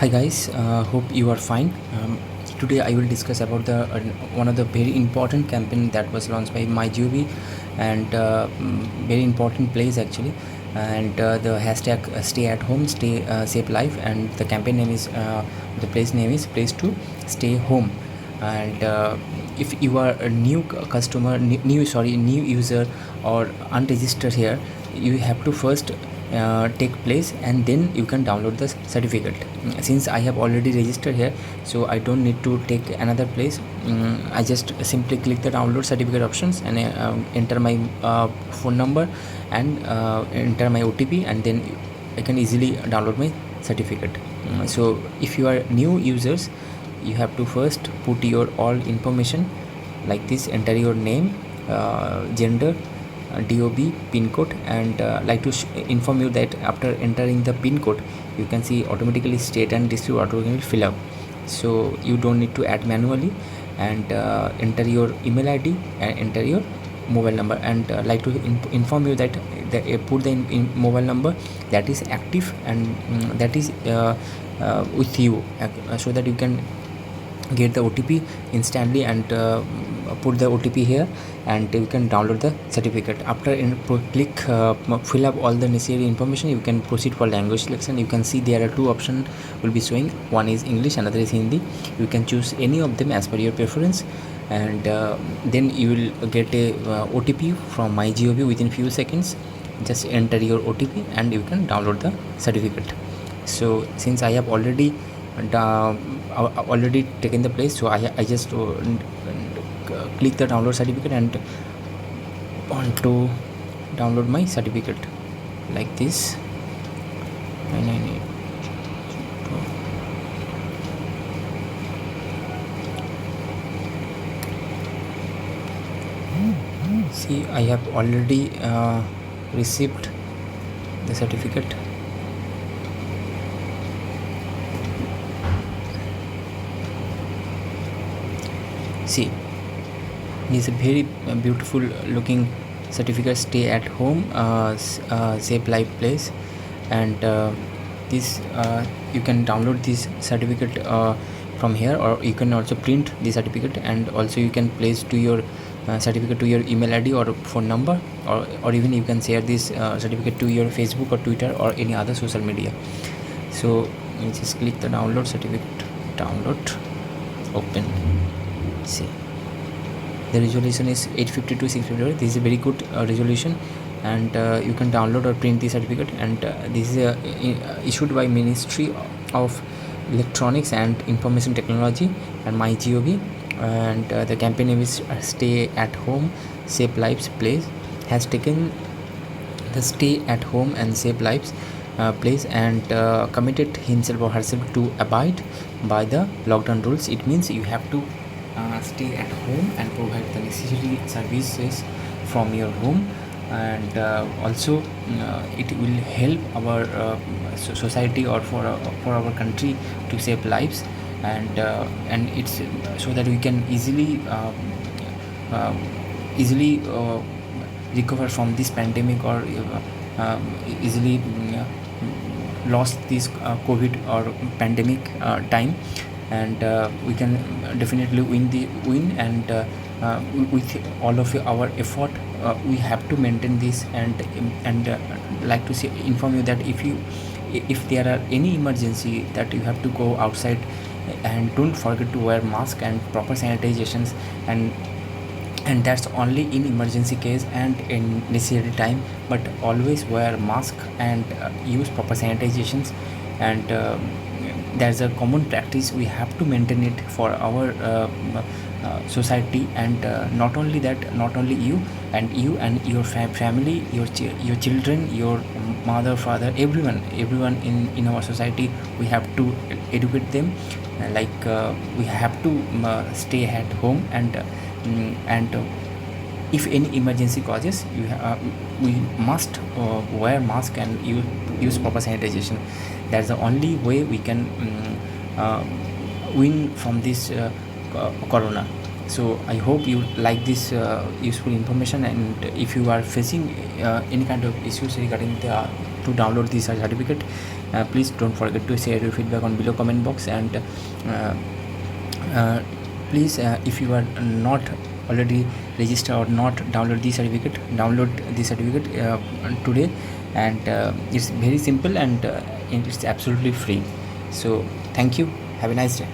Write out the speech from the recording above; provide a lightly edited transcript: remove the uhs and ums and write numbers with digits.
Hi guys, hope you are fine. Today I will discuss about the one of the very important campaign that was launched by MyGov, and very important place actually. And the hashtag Stay at Home, Stay Save Life, and the campaign name is the place name is Place to Stay Home. And if you are a new customer, new user or unregistered here, you have to first take place and then you can download the certificate. Since I have already registered here, so I don't need to take another place. I just simply click the download certificate options and enter my phone number and enter my OTP, and then I can easily download my certificate. So if you are new users, you have to first put your all information like this. Enter your name, gender, DOB, pin code, and like to inform you that after entering the pin code, you can see automatically state and district automatically fill up, so you don't need to add manually. And enter your email ID and enter your mobile number, and like to inform you that put the mobile number that is active and that is with you, so that you can get the OTP instantly, and put the OTP here, and you can download the certificate. After click fill up all the necessary information, you can proceed for language selection. You can see there are two options will be showing. One is English, another is Hindi. You can choose any of them as per your preference, and then you will get a OTP from MyGov within few seconds. Just enter your OTP and you can download the certificate. So since I have already taken the place, so I just click the download certificate and want to download my certificate like this. 998. See, I have already received the certificate. See, this is a very beautiful looking certificate. Stay at home, save life place, and this you can download this certificate from here, or you can also print the certificate, and also you can place to your certificate to your email ID or phone number, or even you can share this certificate to your Facebook or Twitter or any other social media. So you just click the download certificate, download, open. See, the resolution is 852 650. This is a very good resolution, and you can download or print the certificate. And this is issued by Ministry of Electronics and Information Technology and MyGov. And the campaign name is Stay at Home, Save Lives Place. Has taken the Stay at Home and Save Lives place, and committed himself or herself to abide by the lockdown rules. It means you have to stay at home and provide the necessary services from your home. And also it will help our society, or for our country, to save lives. And it's so that we can easily recover from this pandemic, or easily lost this COVID or pandemic time. And we can definitely win. And with all of our effort, we have to maintain this. And like to say, inform you that if there are any emergency that you have to go outside, and don't forget to wear mask and proper sanitizations. And that's only in emergency case and in necessary time, but always wear mask and use proper sanitizations. And there's a common practice, we have to maintain it for our society. And not only that, not only you and your family, your children, your mother, father, everyone in our society, we have to educate them. We have to stay at home. And if any emergency causes, we must wear mask and use proper sanitization. That's the only way we can win from this corona. So I hope you like this useful information. And if you are facing any kind of issues regarding the to download this certificate. Please don't forget to share your feedback on below comment box, and please, if you are not already registered or not download the certificate, download the certificate today, and it's very simple, and it's absolutely free. So thank you, have a nice day.